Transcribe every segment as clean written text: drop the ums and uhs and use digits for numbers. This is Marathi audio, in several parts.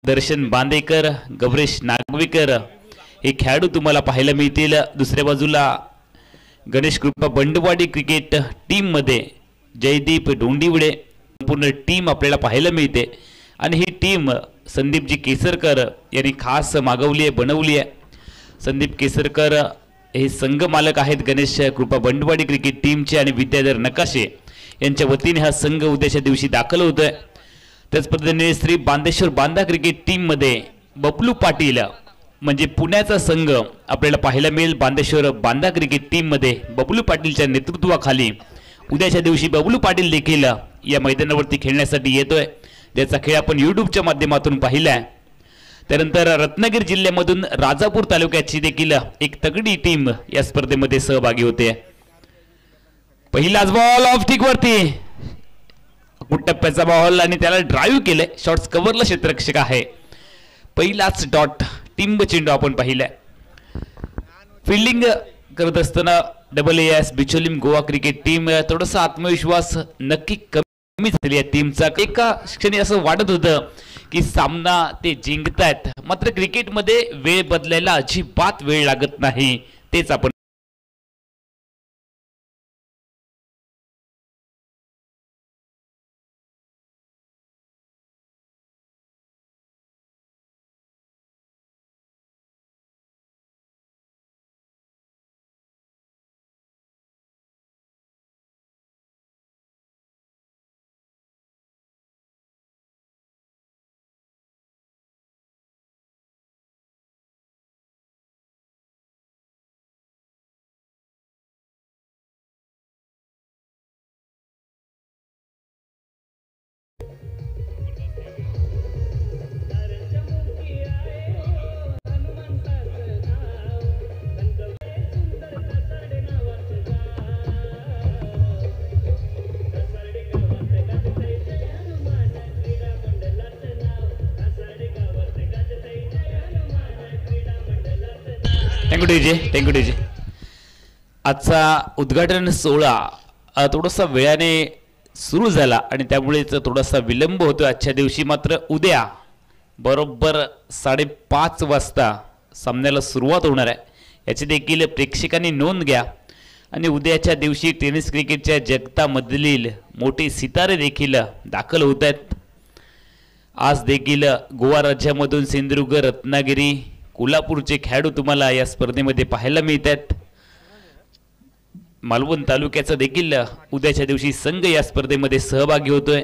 दर्शन बांदेकर, गौरेश नागवेकर हे खेळाडू तुम्हाला पाहायला मिळतील। दुसऱ्या बाजूला गणेश कृपा बंडवाडी क्रिकेट टीम मध्ये जयदीप डोंडीवडे संपूर्ण टीम आपल्याला पाहायला मिळते आणि ही टीम संदीपजी केसरकर यांनी खास मागवली आहे, बनवली आहे। संदीप केसरकर हे संघ मालक आहेत गणेश कृपा बंडवाडी क्रिकेट टीमचे आणि विद्याधर नकाशे यांच्या वतीने हा संघ उद्याच्या दिवशी दाखल होतोय। त्याच पद्धतीने श्री बांदेश्वर बांदा क्रिकेट टीम मध्ये बबलू पाटील म्हणजे पुण्याचा संघ आपल्याला पाहायला मिळेल। बांदेश्वर बांदा क्रिकेट टीम मध्ये बबलू पाटीलच्या नेतृत्वाखाली उद्याच्या दिवशी बबलू पाटील देखील या मैदानावरती खेळण्यासाठी येतोय। त्याचा खेळ आपण यूट्यूबच्या माध्यमातून पाहिलाय। त्यानंतर रत्नागिरी जिल्ह्यामधून राजापूर तालुक्याची देखील एक तगडी टीम या स्पर्धेमध्ये सहभागी होते। पहिलाच बॉल ऑफ टिक वरती टप्प्याचा बॉल आणि त्याला ड्राइव्ह केले, शॉट्स कव्हरला क्षेत्ररक्षक आहे। पहिलाच डॉट टिंब चेंडू आपण पाहिलाय। फिल्डिंग करत असताना AAS Bicholim Goa cricket team थोडासा आत्मविश्वास नक्की कमी झाली आहे टीमचा। एका क्षणी असं वाटत होतं की सामना ते जिंकतायत, मात्र क्रिकेटमध्ये वेळ बदलायला अजिबात वेळ लागत नाही, तेच आपण थँक्यू डीजे। आजचा उद्घाटन सोहळा थोडासा वेळाने सुरू झाला आणि त्यामुळे थोडासा विलंब होतो आजच्या दिवशी। मात्र उद्या बरोबर 5:30 वाजता सामन्याला सुरुवात होणार आहे, याची देखील प्रेक्षकांनी नोंद घ्या। आणि उद्याच्या दिवशी टेनिस क्रिकेटच्या जगतामधील मोठे सितारे देखील दाखल होत आहेत। आज देखील गोवा राज्यामधून सिंधुदुर्ग, रत्नागिरी, कोल्हापूरचे खेळाडू तुम्हाला या स्पर्धेमध्ये पाहायला मिळतात। मालवण तालुक्याचा देखील उद्याच्या दिवशी संघ या स्पर्धेमध्ये सहभागी होतोय।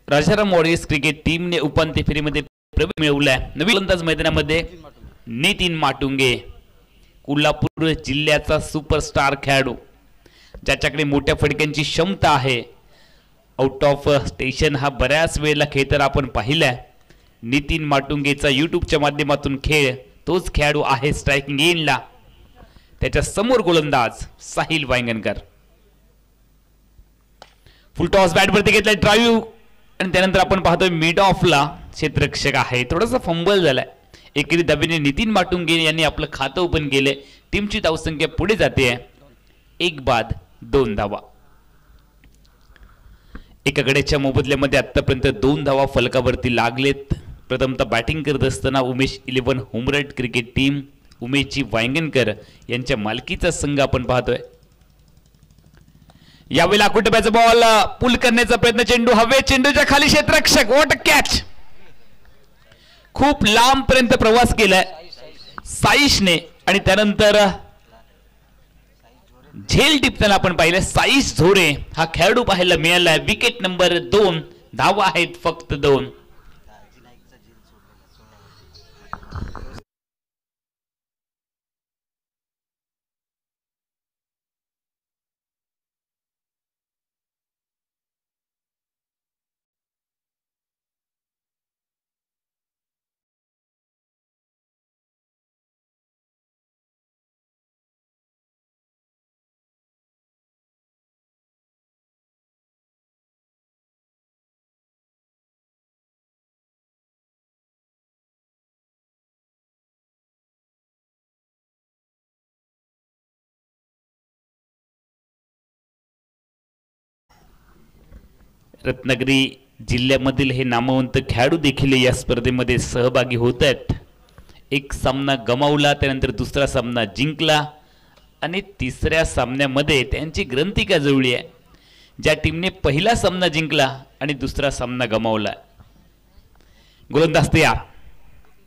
राजाराम वॉरियर्स क्रिकेट टीमने उपांत्य फेरीमध्ये प्रवेश मिळवलाय। नवीन गोलंदाज मैदानामध्ये नितीन माटुंगे, कोल्हापूर जिल्ह्याचा सुपरस्टार खेळाडू ज्याच्याकडे मोठ्या फटक्यांची क्षमता आहे। आउट ऑफ स्टेशन हा बऱ्याच वेळेला खेळ तर आपण पाहिलाय। नितीन माटुंगेचा यूट्यूबच्या माध्यमातून खेळ, तोच खेळाडू आहे स्ट्रायकिंग एंडला। त्याच्या समोर गोलंदाज साहिल वांगणकर, फुल टॉस बॅटवरती घेतलाय ड्राइव्ह आणि त्यानंतर आपण पाहतोय मिड ऑफला क्षेत्ररक्षक आहे। थोडासा फंबल झालाय। एकेरी धावेने नितीन माटुंगे यांनी आपलं खातं ओपन केले। टीमची धावसंख्या पुढे जाते 1 बाद 2 धावा। एका गड्याच्या मोबदल्यामध्ये आतापर्यंत 2 धावा फलकावरती लागलेत। प्रथमतः बॅटिंग करत असताना उमेश 11 होमरट क्रिकेट टीम उमेशजी वांगणकर यांच्या मालकीचा संघ आपण पाहतोय। यावेळेला कुटुंबाचा बॉल पुल करण्याचा प्रयत्न, चेंडू हवे, चेंडूच्या खाली क्षेत्ररक्षक, व्हॉट अ कॅच। खूप लांब पर्यंत प्रवास केलाय साईशने आणि त्यानंतर झेल टिपताना आपण पाहिलं साईश झोरे हा खेळाडू पाहायला मिळाला। विकेट नंबर 2, धावा आहेत फक्त 2। रत्नागिरी जिल्ह्यामधील हे नामवंत खेळाडू देखील या स्पर्धेमध्ये सहभागी होत आहेत. एक सामना गमावला, त्यानंतर दुसरा सामना जिंकला आणि तिसऱ्या सामन्यामध्ये त्यांची ग्रंथी का जुळली आहे. ज्या टीमने पहिला सामना जिंकला आणि दुसरा सामना गमावला. गोलंदाज तयार,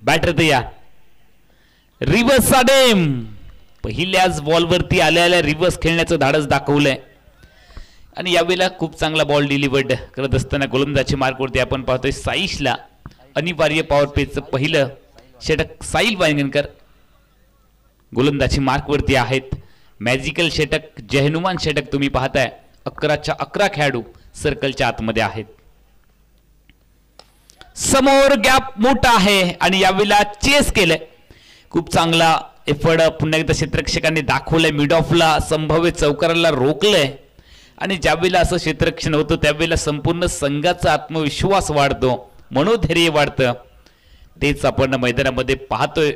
बॅटर तयार, रिव्हर्स साडेम. पहिल्याच बॉलवरती आल्या रिव्हर्स खेळण्याचं धाडस दाखवलंय आणि यावेळेला खूप चांगला बॉल डिलिव्हर्ड करत असताना गोलंदाजी मार्कवरती आपण पाहतोय साईशला अनिवार्य पॉवर प्लेचं पहिलं षटक. साहिल वांगणकर गोलंदाजी मार्कवरती आहेत. मॅजिकल षटक, जयहनुमान षटक तुम्ही पाहताय. 11च्या 11 खेळाडू सर्कलच्या आतमध्ये आहेत. समोर गॅप मोठा आहे आणि यावेळेला चेस केलंय. खूप चांगला एफर्ट पुन्हा एकदा क्षेत्ररक्षकांनी दाखवलंय. मिड ऑफला संभाव्य चौकाराला रोखलंय आणि ज्यावेळेला असं क्षेत्ररक्षण होतं त्यावेळेला संपूर्ण संघाचा आत्मविश्वास वाढतो, मनोधैर्य वाढतं. तेच आपण मैदानामध्ये पाहतोय.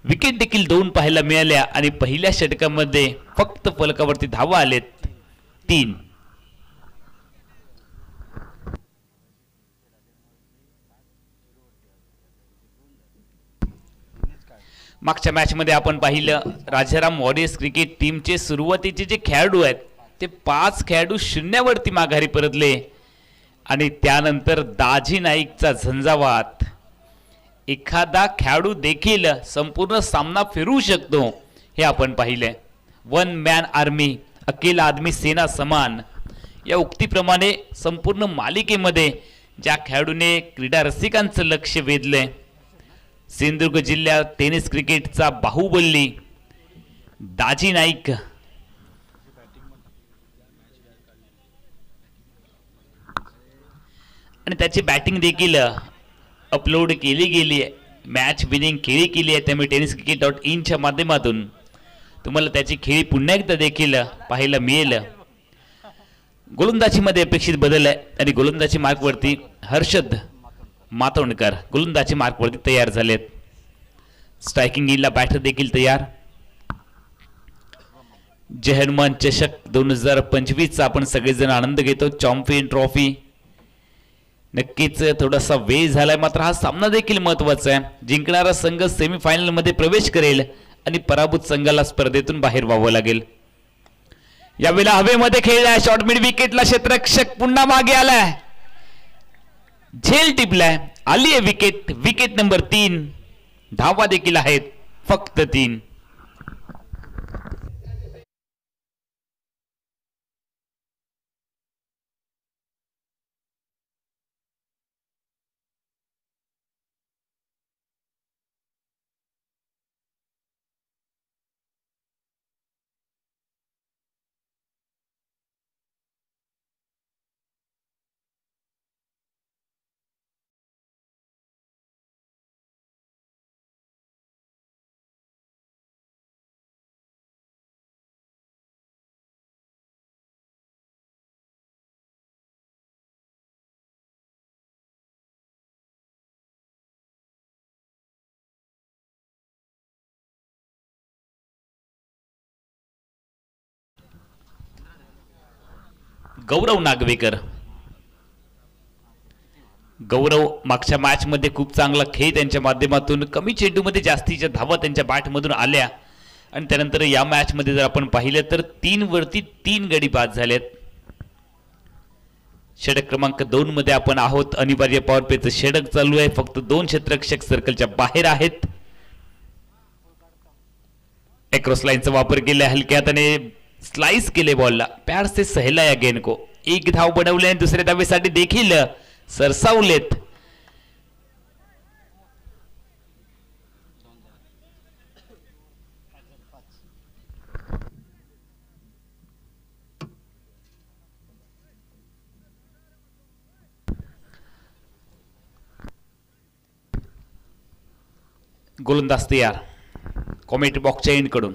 विकेट देखील 2 पाहायला मिळाल्या आणि पहिल्या षटकामध्ये फक्त फलकावरती धावा आलेत 3. मागच्या मॅचमध्ये आपण पाहिलं राजाराम वॉरियर्स क्रिकेट टीमचे सुरुवातीचे जे खेळाडू आहेत ते 5 खेळाडू शून्यावरती माघारी परतले आणि त्यानंतर दाजी नाईकचा झंझावात. एखादा खेळाडू देखील संपूर्ण सामना फिरवू शकतो हे आपण पाहिले. 1 मॅन आर्मी, अकेला आदमी सेना समान या उक्तीप्रमाणे संपूर्ण मालिकेमध्ये ज्या खेळाडूने क्रीडा रसिकांचं लक्ष वेधलंय, सिंधुदुर्ग जिल्ह्यात टेनिस क्रिकेटचा बाहुबली दाजी नाईक आणि त्याची बॅटिंग देखील अपलोड केली गेली आहे. मॅच विनिंग खेळी केली आहे. त्यामुळे tenniscricket.in माध्यमातून तुम्हाला त्याची खेळी पुन्हा एकदा देखील पाहायला मिळेल. गोलंदाजीमध्ये अपेक्षित बदल आहे आणि गोलंदाजी मार्कवरती हर्षद मातोंडकर गोलंदाजी मार्कवरती तयार झालेत. स्ट्रायकिंग इनला बॅटर देखील तयार. जय हनुमान चषक 2025चा आपण सगळेजण आनंद घेतो. चॅम्पियन ट्रॉफी नक्कीच थोडासा वेळ झालाय, मात्र हा सामना देखील महत्वाचा आहे. जिंकणारा संघ सेमीफायनल मध्ये प्रवेश करेल आणि पराभूत संघाला स्पर्धेतून बाहेर व्हावं लागेल. यावेळेला हवेमध्ये खेळलाय शॉर्ट मिड विकेटला क्षेत्ररक्षक पुन्हा मागे आलाय. झेल टिपलाय, आली आहे विकेट. Wicket number 3. धावा देखील आहेत फक्त 3. गौरव नागवेकर, गौरव मागच्या मॅच मध्ये खूप चांगला खेळ त्यांच्या माध्यमातून कमी चेंडूमध्ये जास्तीच्या धावा त्यांच्या बॅटमधून आल्या आणि त्यानंतर या मॅच मध्ये जर आपण पाहिलं तर 3 वरती 3 गडी बाद झालेत. षटक क्रमांक 2 मध्ये आपण आहोत. अनिवार्य पॉवर प्लेचं षटक चालू आहे. फक्त 2 क्षेत्ररक्षक सर्कलच्या बाहेर आहेत. क्रॉस लाईनचा वापर केला, हलक्या हाताने स्लाइस केले बॉलला. प्यार से सहला या गेंद को. 1 धाव बनवले आणि दुसऱ्या धावेसाठी देखील सरसावलेत. गोलंदाज तयार. कॉमेंट्री बॉक्सच्या एंड कडून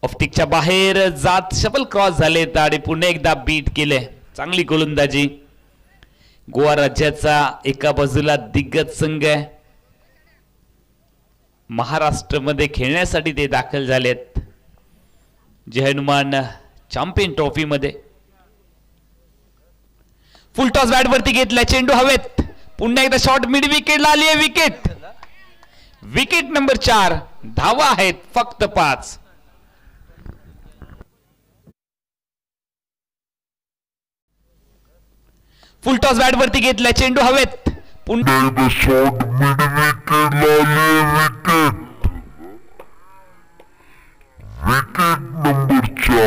ऑफ्टिकच्या बाहेर जात शफल क्रॉस झाले आणि पुन्हा एकदा बीट केले. चांगली गोलंदाजी. गोवा राज्याचा एका बाजूला दिग्गज संघ आहे. महाराष्ट्रामध्ये खेळण्यासाठी ते दाखल झालेत. जय हनुमान चॅम्पियन ट्रॉफी मध्ये फुल टॉस बॅट वरती घेतला, चेंडू हवेत, पुन्हा एकदा शॉट मिड विकेटला आली आहे. Wicket, wicket number 4. धावा आहेत फक्त 5. फुल टॉस बॅट वरती घेतला, चेंडू हवेत, पुन्हा शॉट मिड विकेटला आली विकेट. Wicket number 4.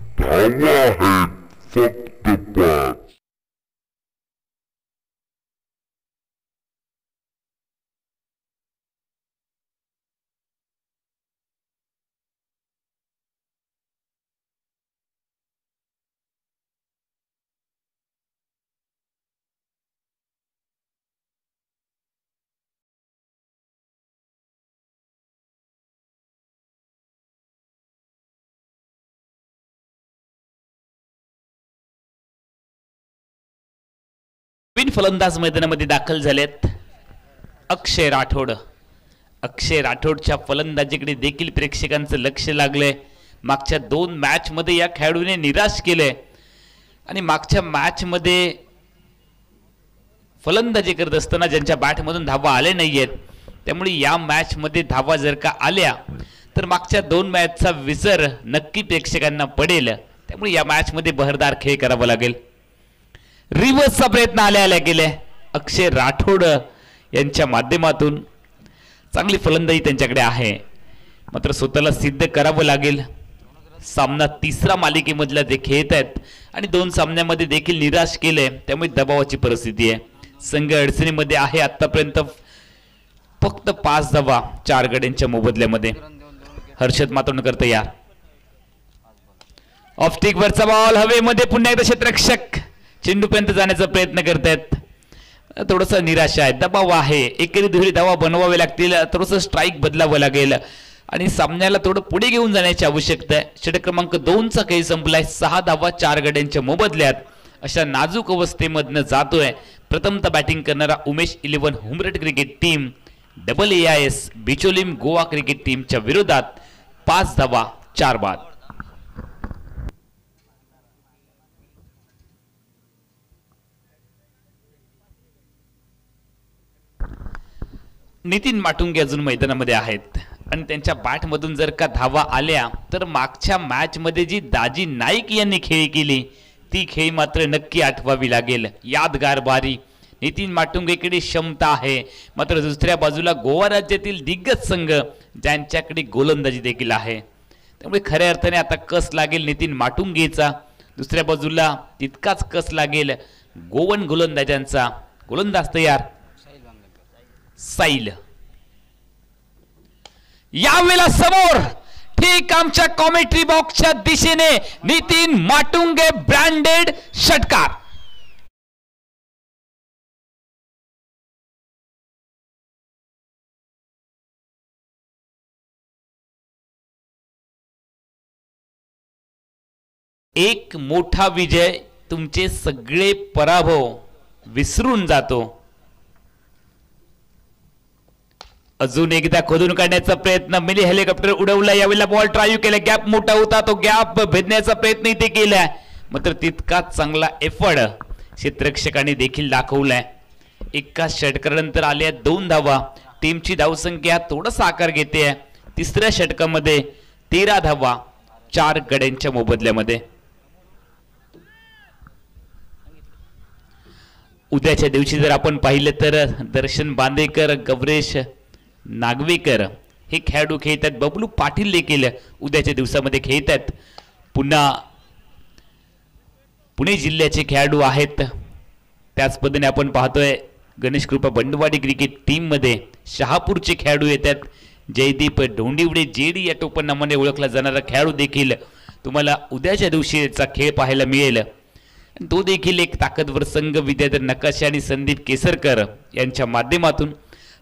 धावा आहेत फक्त 5. फलंदाज मैदानामध्ये दाखल झालेत. अक्षय राठोड. अक्षय राठोडच्या फलंदाजीकडे देखील प्रेक्षकांचं लक्ष लागलंय. मागच्या 2 मॅच मध्ये या खेळाडूने निराश केले आणि मागच्या मॅच मध्ये फलंदाजी करत असताना ज्यांच्या बॅटमधून धावा आले नाहीयेत, त्यामुळे या मॅच मध्ये धावा जर का आल्या तर मागच्या 2 मॅचचा विसर नक्की प्रेक्षकांना पडेल. त्यामुळे या मॅच मध्ये बहरदार खेळ करावा लागेल. रिव्हर्सचा प्रयत्न आल्या केले अक्षय राठोड यांच्या माध्यमातून. चांगली फलंदाजी त्यांच्याकडे आहे, मात्र स्वतःला सिद्ध करावं लागेल. सामना 3रा मालिकेमधला ते खेळत आहेत आणि 2 सामन्यामध्ये देखील निराश केले, त्यामुळे दबावाची परिस्थिती आहे. संघ अडचणीमध्ये आहे. आतापर्यंत फक्त 5 धावा 4 गड्यांच्या मोबदल्यामध्ये. हर्षद मातोंडकर तयार. ऑफ स्टिक वरचा बॉल हवेमध्ये, पुन्हा एकदा क्षेत्ररक्षक चेंडूपर्यंत जाण्याचा प्रयत्न करतायत. थोडस निराशा आहे, दबाव आहे. एकेरी दुहेरी धावा बनवावे लागतील, थोडंसं स्ट्राईक बदलावं लागेल आणि सामन्याला थोडं पुढे घेऊन जाण्याची आवश्यकता आहे. षटक क्रमांक 2चा खेळ संपलाय. 6 धावा 4 गड्यांच्या मोबदल्यात. अशा नाजूक अवस्थेमधनं जातोय प्रथमतः बॅटिंग करणारा उमेश 11 हुमरट cricket team AAIS Bicholim Goa cricket टीमच्या विरोधात. 5 धावा 4 बाद. नितीन माटुंगे अजून मैदानामध्ये आहेत आणि त्यांच्या बॅटमधून जर का धावा आल्या तर मागच्या मॅच मध्ये जी दाजी नाईक यांनी खेळी केली ती खेळी मात्र नक्की आठवावी लागेल. यादगार बारी. नितीन माटुंगेकडे क्षमता आहे, मात्र दुसऱ्या बाजूला गोवा राज्यातील दिग्गज संघ ज्यांच्याकडे गोलंदाजी देखील आहे, त्यामुळे खऱ्या अर्थाने आता कस लागेल नितीन माटुंगेचा. दुसऱ्या बाजूला तितकाच कस लागेल गोवन गोलंदाजांचा. गोलंदाज तयार. साईल यावेळेला समोर ठीक आमच्या कॉमेंट्री बॉक्सच्या दिशेने नितीन माटुंगे ब्रँडेड षटकार. एक मोठा विजय तुमचे सगळे पराभव विसरून जातो. अजून एकदा खोदून काढण्याचा प्रयत्न. मिनी हेलिकॉप्टर उडवला. यावेळेला बॉल ड्राईव्ह केला. गॅप मोठा होता, तो गॅप भेदण्याचा प्रयत्न इथे केलाय, मात्र तितकाच चांगला एफर्ट क्षेत्ररक्षकांनी देखील दाखवलाय. एका षटकानंतर आल्या 2 धावा. टीमची धावसंख्या थोडासा आकार घेते. 3ऱ्या षटकामध्ये 13 धावा 4 गड्यांच्या मोबदल्यामध्ये. उद्याच्या दिवशी जर आपण पाहिलं तर दर्शन बांदेकर, गौरेश नागवेकर हे खेळाडू खेळतात. बबलू पाटील देखील उद्याच्या दिवसामध्ये खेळतात. पुन्हा पुणे जिल्ह्याचे खेळाडू आहेत. त्याच पद्धतीने आपण पाहतोय गणेश कृपा बंडवाडी क्रिकेट टीम मध्ये शहापूरचे खेळाडू येतात. जयदीप ढोंडिवडे जेडी या टोपण नावाने ओळखला जाणारा खेळाडू देखील तुम्हाला उद्याच्या दिवशीचा खेळ पाहायला मिळेल. तो देखील एक ताकदवर संघ. विद्याधर नकाशे आणि संदीप केसरकर यांच्या माध्यमातून.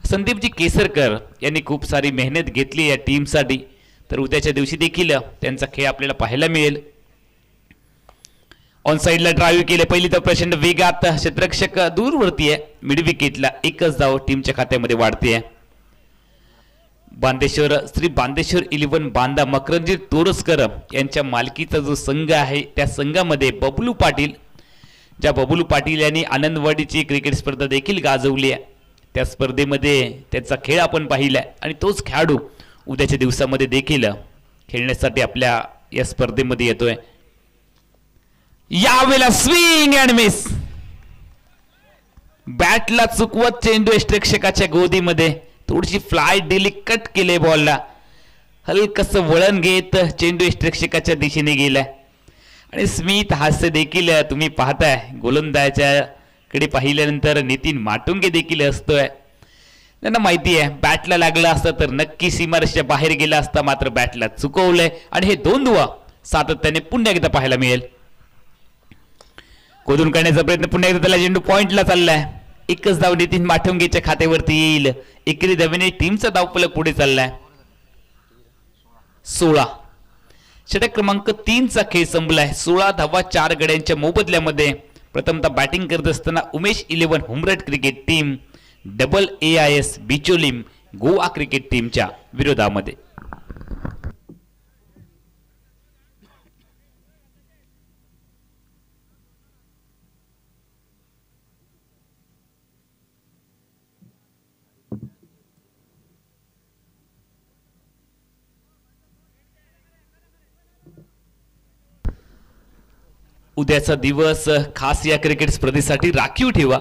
संदीपजी केसरकर यांनी खूप सारी मेहनत घेतली या टीमसाठी, तर उद्याच्या दिवशी देखील त्यांचा खेळ आपल्याला पाहायला मिळेल. ऑन साइडला ड्राईव्ह केले. पहिली तर प्रचंड वेगात क्षेत्ररक्षक दूरवरती आहे. मिड विकेटला 1च धाव टीमच्या खात्यामध्ये वाढते. बांदेश्वर श्री बांदेश्वर 11 बांदा मकरंजीत तोरसकर यांच्या मालकीचा जो संघ आहे त्या संघामध्ये बबलू पाटील, ज्या बबलू पाटील यांनी आनंदवाडीची क्रिकेट स्पर्धा देखील गाजवली आहे त्या स्पर्धेमध्ये त्याचा खेळ आपण पाहिला आणि तोच खेळाडू उद्याच्या दिवसामध्ये देखील खेळण्यासाठी आपल्या या स्पर्धेमध्ये येतोय. यावेळेला स्विंग अँड मिस, बॅटला चुकवत चेंडू यष्टिरक्षकाच्या गोदीमध्ये थोडीशी फ्लाय दिली, कट केले बॉलला, हलकस वळण घेत चेंडू यष्टिरक्षकाच्या दिशेने गेलाय आणि स्मित हास्य देखील तुम्ही पाहताय. गोलंदाजाकडे पाहिल्यानंतर नितीन माटुंगे देखील हसतोय. त्यांना माहिती आहे बॅटला लागला असता तर नक्की सीमारेषेच्या बाहेर गेला असता, मात्र बॅटला चुकवलंय आणि हे 2 धावा सातत्याने पुन्हा एकदा पाहायला मिळेल. कोदून करण्याचा प्रयत्न पुन्हा एकदा, त्याला चेंडू पॉइंटला चाललाय. एकच धाव नितीन माटुंगेच्या खात्यावरती येईल. एकेरी धावेने टीमचा धावफलक पुढे चाललाय. 16 षटक क्रमांक 3 चा खेळ संपलाय. 16 धावा 4 गड्यांच्या मोबदल्यामध्ये. प्रथमतः बॅटिंग करत असताना उमेश 11 हुमरट cricket team AAIS Bicholim Goa cricket टीमच्या विरोधामध्ये. उद्याचा दिवस खास या क्रिकेट स्पर्धेसाठी राखीव ठेवा,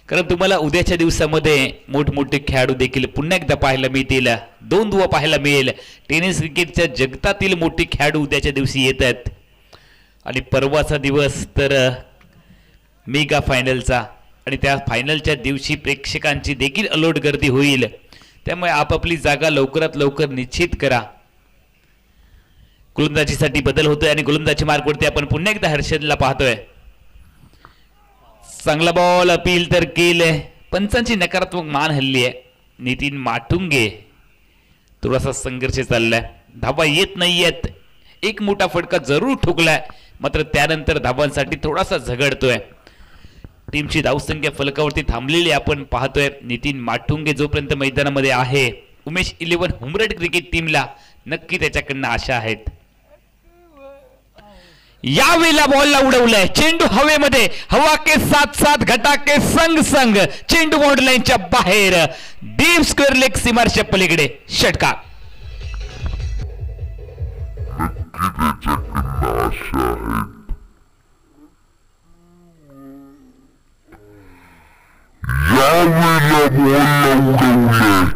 कारण तुम्हाला उद्याच्या दिवसामध्ये मोठमोठे खेळाडू देखील पुन्हा एकदा पाहायला मिळतील. 2 धावा पाहायला मिळेल. टेनिस क्रिकेटच्या जगतातील मोठे खेळाडू उद्याच्या दिवशी येत आहेत आणि परवाचा दिवस तर मेगा फायनलचा आणि त्या फायनलच्या दिवशी प्रेक्षकांची देखील अलोट गर्दी होईल. त्यामुळे आपापली जागा लवकरात लवकर निश्चित करा. गोलंदाजीसाठी बदल होतोय आणि गोलंदाजी मार्कवरती आपण पुन्हा एकदा हर्षदला पाहतोय. चांगला बॉल अपील तर केले, पंचांची नकारात्मक मान हल्ली आहे. नितीन माटुंगे थोडासा संघर्ष चाललाय. धावा येत नाहीयेत. एक मोठा फटका जरूर ठोकलाय, मात्र त्यानंतर धावांसाठी थोडासा झगडतोय. टीमची धावसंख्या फलकावरती थांबलेली आपण पाहतोय. नितीन माटुंगे जोपर्यंत मैदानामध्ये आहे, उमेश 11 हुमरट क्रिकेट टीमला नक्की त्याच्याकडनं आशा आहेत. यावेळेला बॉलला उडवलंय. चेंडू हवेमध्ये, हवा के साथ साथ घटा के संग संग चेंडू बाउंड्री लाईनच्या बाहेर, डीप स्क्वेअर लेग सीमारेषेच्या पलीकडे षटकार. यावेळेला बॉलला उडवलंय.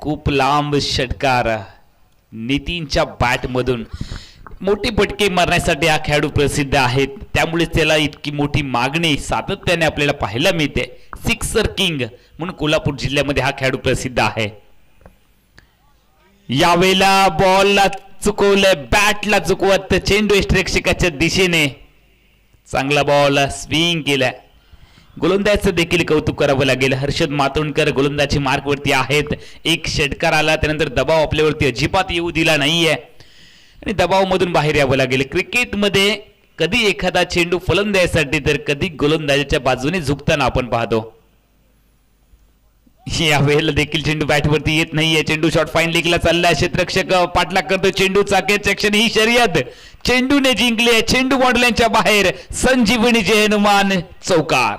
खूप लांब षटकार नितीनच्या बॅट मधून. मोठे फटके मारण्यासाठी हा खेळाडू प्रसिद्ध आहे, त्यामुळे त्याला इतकी मोठी मागणी सातत्याने आपल्याला पाहायला मिळते. सिक्सर किंग म्हणून कोल्हापूर जिल्ह्यामध्ये हा खेळाडू प्रसिद्ध आहे. यावेळेला बॉलला चुकवलंय, बॅटला चुकवत चेंडू यष्टिरक्षकाच्या दिशेने. चांगला बॉल स्विंग केलाय. गोलंदाजाचं देखील कौतुक करावं लागेल. हर्षद मातोंडकर गोलंदाजी मार्कवरती आहेत. एक षटकार आला, त्यानंतर दबाव आपल्यावरती अजिबात येऊ दिला नाहीये आणि दबावामधून बाहेर यावं लागेल. क्रिकेटमध्ये कधी एखादा चेंडू फलंदाजासाठी तर कधी गोलंदाजाच्या बाजूने झुकताना आपण पाहतो. यावेळेला देखील चेंडू बॅटवरती येत नाहीये. चेंडू शॉट फाईन लेगला चाललाय. क्षेत्ररक्षक पाठलाग करतो. चेंडू चाकेच्या क्षणी ही शर्यत चेंडूने जिंकली आहे. चेंडू बाउंड्री लाईनच्या बाहेर. संजीवनी जय हनुमान चौकार.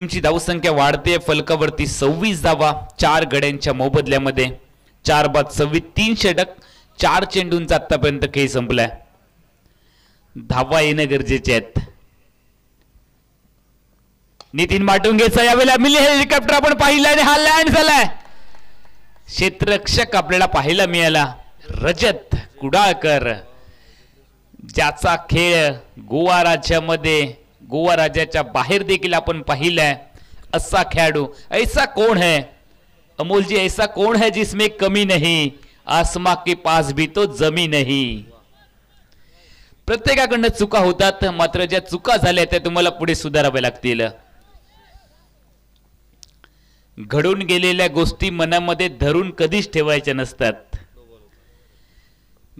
टीमची धावसंख्या वाढते. फलकावरती 26 धावा 4 गड्यांच्या मोबदल्यामध्ये. 4 बाद 26, 3 षटक, 4 चेंडूंचा आतापर्यंत खेळ संपलाय. धावा येणं गरजेचे आहेत. नितीन माटुंगेचा यावेळेला मिली हेलिकॉप्टर आपण पाहिला आणि हा लँड झालाय. क्षेत्ररक्षक आपल्याला पाहायला मिळाला रजत कुडाळकर, ज्याचा खेळ गोवा राज्यामध्ये, गोवा राज्याच्या बाहेर देखील आपण पाहिलाय. असा खेळाडू, ऐसा कौन है अमोल जी, ऐसा कौन है जिसमें कमी नहीं, आसमां के पास भी तो जमी नहीं. प्रत्येकाकडनं चुका होतात, मात्र ज्या चुका झाल्या त्या तुम्हाला पुढे सुधाराव्या लागतील. घडून गेलेल्या गोष्टी मनामध्ये धरून कधीच ठेवायच्या नसतात.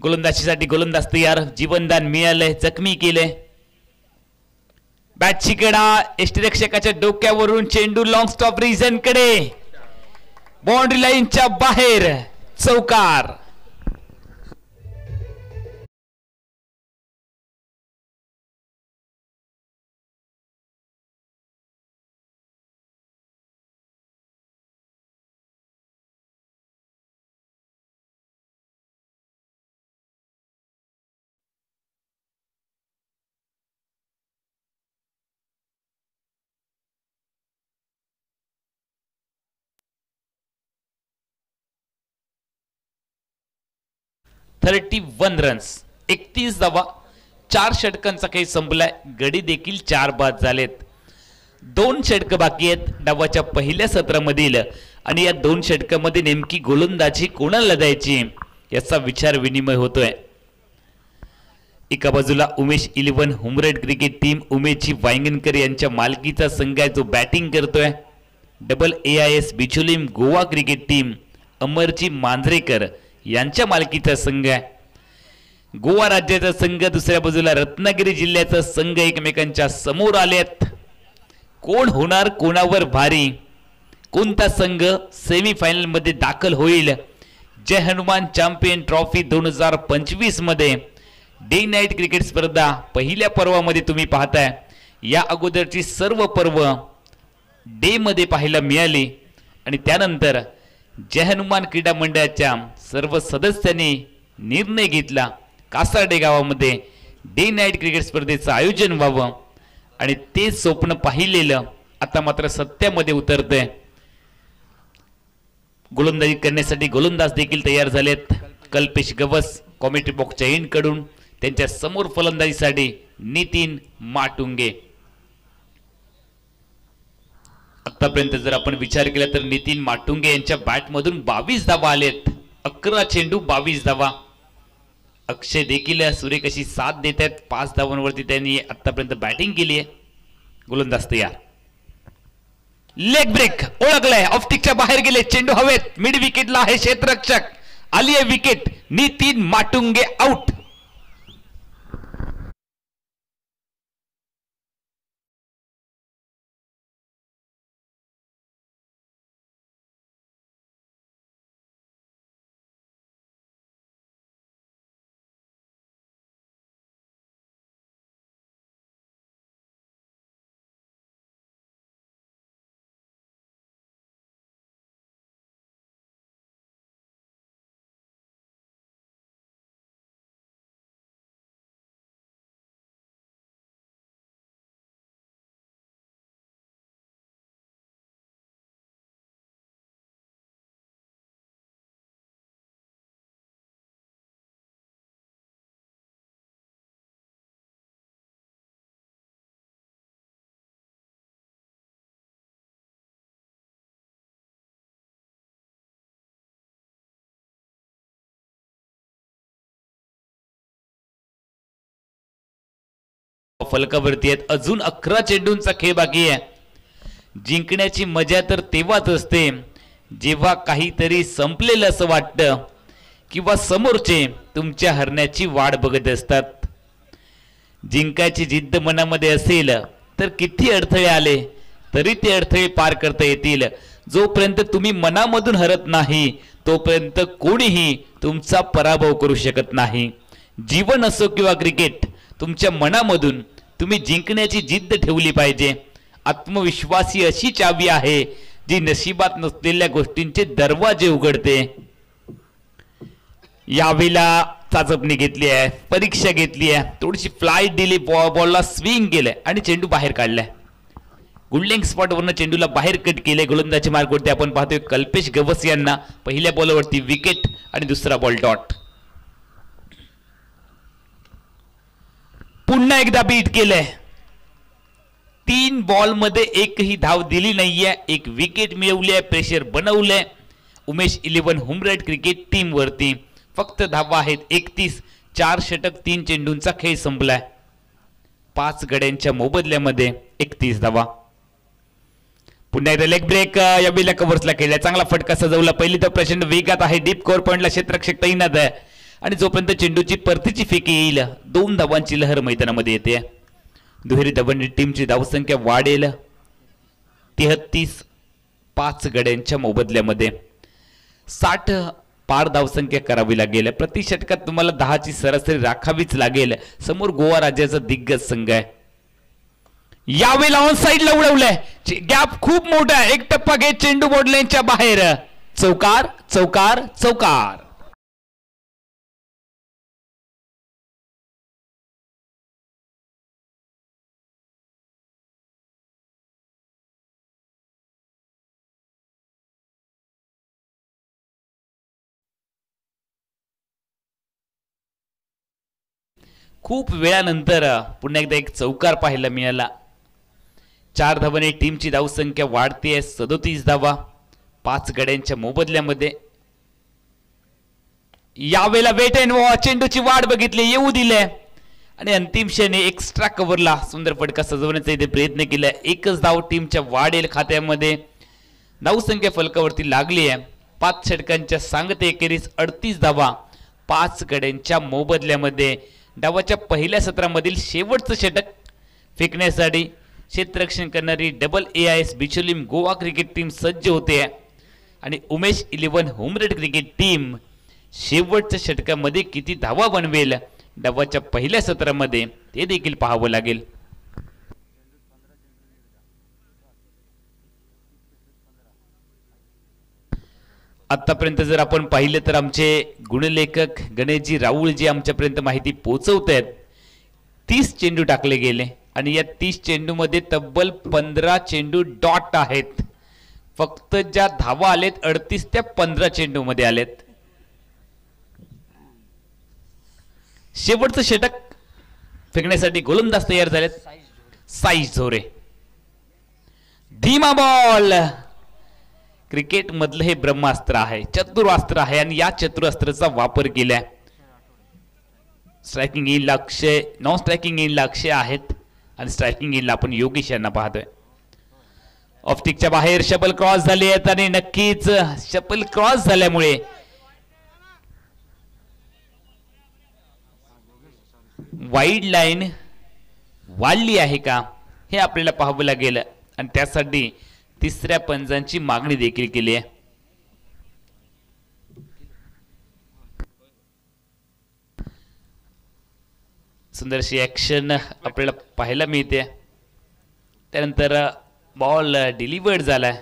गोलंदाजीसाठी गोलंदाज तयार. जीवनदान मिळालंय, जखमी केले. बॅटची कडा यष्टिरक्षकाच्या डोक्यावरून चेंडू लॉंग स्टॉप रिजन कडे, बाउंड्री लाईनच्या बाहेर, चौकार. (31 रन्स, 31 धावा, 4 षटकांचा खेळ संपलाय. गडी देखील 4 बाद झालेत. 2 षटक बाकी आहेत डावाच्या पहिल्या सत्रामधील आणि या 2 षटकामध्ये नेमकी गोलंदाजी कोणाला द्यायची याचा विचार विनिमय होतोय. एका बाजूला उमेश 11 हुमरेड क्रिकेट टीम उमेशजी वांगणकर यांच्या मालकीचा संघ आहे जो बॅटिंग करतोय. Double AIS Bicholim Goa cricket team Amarji Manjrekar यांच्या मालकीचा संघ आहे. गोवा राज्याचा संघ, दुसऱ्या बाजूला रत्नागिरी जिल्ह्याचा संघ एकमेकांच्या समोर आलेत. कोण होणार कोणावर भारी, कोणता संघ सेमीफायनल मध्ये दाखल होईल? जय हनुमान चॅम्पियन ट्रॉफी 2025 मध्ये डे नाईट क्रिकेट स्पर्धा पहिल्या पर्वामध्ये तुम्ही पाहताय. या अगोदरची सर्व पर्व डे मध्ये पाहायला मिळाली आणि त्यानंतर जय हनुमान क्रीडा मंडळाच्या सर्व सदस्यांनी निर्णय घेतला कासारडे गावामध्ये डे नाईट क्रिकेट स्पर्धेचं आयोजन व्हावं आणि ते स्वप्न पाहिलेलं आता मात्र सत्यामध्ये उतरतंय. गोलंदाजी करण्यासाठी गोलंदाज देखील तयार झालेत. कल्पेश गवस कॉमेंट्री बॉक्सच्या एंड कडून, त्यांच्या समोर फलंदाजीसाठी नितीन माटुंगे. आतापर्यंत जर आपण विचार केला तर नितीन माटुंगे यांच्या बॅटमधून 22 धावा आलेत. 11 चेंडू 22 धावा. अक्षय देखील सुरेख अशी साथ देत आहेत. 5 धावांवरती त्यांनी आतापर्यंत बॅटिंग केली आहे. गोलंदाज तयार. लेग ब्रेक ओळखलाय, ऑफस्टिकच्या बाहेर गेले, चेंडू हवेत, मिड विकेटला आहे क्षेत्ररक्षक, आली आहे विकेट. नितीन माटुंगे आउट. फलकावरती आहेत. अजून 11 चेंडूंचा खेळ बाकी आहे. जिंकण्याची मजा तर तेव्हाच असते जेव्हा काहीतरी संपलेलं असं वाटतं किंवा समोरचे तुमच्या हरण्याची वाट बघत असतात. जिंकायची जिद्द मनामध्ये असेल तर किती अडथळे आले तरी ते अडथळे पार करता येतील. जोपर्यंत तुम्ही मनामधून हरत नाही तोपर्यंत कोणीही तुमचा पराभव करू शकत नाही. जीवन असो किंवा क्रिकेट, तुमच्या मनामधून तुम्ही जिंकण्याची जिद्द ठेवली पाहिजे. आत्मविश्वास ही अशी चावी आहे जी नशिबात नसलेल्या गोष्टींचे दरवाजे उघडते. यावेळेला चाचपणी घेतली आहे, परीक्षा घेतली आहे, थोडीशी फ्लाईट दिली, बॉलला स्विंग केलंय आणि चेंडू बाहेर काढलाय. गुडलिंग स्पॉट वरनं चेंडूला बाहेर कट केले. गोलंदाजी मार्गवरती आपण पाहतोय कल्पेश गवस यांना पहिल्या बॉलवरती विकेट आणि दुसरा बॉल डॉट. पुन्हा एकदा बीट केलंय. 3 बॉल मध्ये एकही धाव दिली नाहीये, एक विकेट मिळवली आहे, प्रेशर बनवलंय उमेश 11 हुमरेड क्रिकेट टीम वरती. फक्त धावा आहेत 31. 4 षटक 3 चेंडूंचा खेळ संपलाय. 5 गड्यांच्या मोबदल्यामध्ये 31 धावा. पुन्हा एकदा लेग ब्रेक या बेला कव्हर्सला केला. चांगला फटका सजवला. पहिली तर प्रचंड वेगात आहे. डीप कोर पॉइंटला क्षेत्ररक्षक तैनात आहे आणि जोपर्यंत चेंडूची परतीची फेकी येईल 2 धावांची लहर मैदानामध्ये येते. दुहेरी धावांनी टीमची धावसंख्या वाढेल 33 5 गड्यांच्या मोबदल्यामध्ये. 60 पार धावसंख्या करावी लागेल. प्रति षटकात तुम्हाला 10ची सरासरी राखावीच लागेल. समोर गोवा राज्याचा दिग्गज संघ आहे. यावेळेला ऑन साइडला उडवलंय. गॅप खूप मोठा आहे. एक टप्पा घेत चेंडू बोर्डलाईनच्या बाहेर. चौकार चौकार चौकार. खूप वेळानंतर पुन्हा एकदा एक चौकार पाहायला मिळाला. 4 धावांनी टीमची धावसंख्या वाढते 37 धावा 5 गड्यांच्या मोबदल्यामध्ये. यावेळेला वेट अँड वॉच चेंडूची वाट बघितली, येऊ दिले आणि अंतिम क्षणी एक्स्ट्रा कव्हरला सुंदर फटका सजवण्याचा इथे प्रयत्न केला. एकच धाव टीमच्या वाढेल खात्यामध्ये. धावसंख्या फलकावरती लागली आहे. 5 षटकांच्या सांगते एकेरीस 38 धावा 5 गड्यांच्या मोबदल्यामध्ये. डावाच्या पहिल्या सत्रामधील शेवटचं षटक फेकण्यासाठी क्षेत्ररक्षण करणारी AAIS Bicholim Goa cricket team सज्ज होते आणि उमेश 11 होमरेड क्रिकेट टीम शेवटच्या षटकामध्ये किती धावा बनवेल डावाच्या पहिल्या सत्रामध्ये ते देखील पाहावं लागेल. आतापर्यंत जर आपण पाहिलं तर आमचे गुणलेखक गणेशजी राऊळ जी आमच्यापर्यंत माहिती पोहोचवत आहेत 30 चेंडू टाकले गेले आणि या 30 चेंडू मध्ये तब्बल 15 चेंडू डॉट आहेत. फक्त ज्या धावा आलेत 38 त्या 15 चेंडू मध्ये आलेत. शेवटचं षटक फेकण्यासाठी गोलंदाज तयार झालेत. साईज झोरे. धीमा बॉल. क्रिकेट मधलं हे ब्रह्मास्त्र आहे, चतुरास्त्र आहे आणि या चतुरास्त्राचा वापर केलाय. Striking in Akshay, non striking in Akshay आहेत आणि स्ट्रायकिंग इन आपण योगेश यांना पाहतोय. ऑप्टिकच्या बाहेर शपल क्रॉस झाली आहेत आणि नक्कीच शपल क्रॉस झाल्यामुळे वाईड लाईन वाढली आहे का हे आपल्याला पाहावं लागेल आणि त्यासाठी तिसऱ्या पंचांची मागणी देखील केली आहे. सुंदरशी ऍक्शन आपल्याला पाहायला मिळते. त्यानंतर बॉल डिलिव्हर्ड झालाय.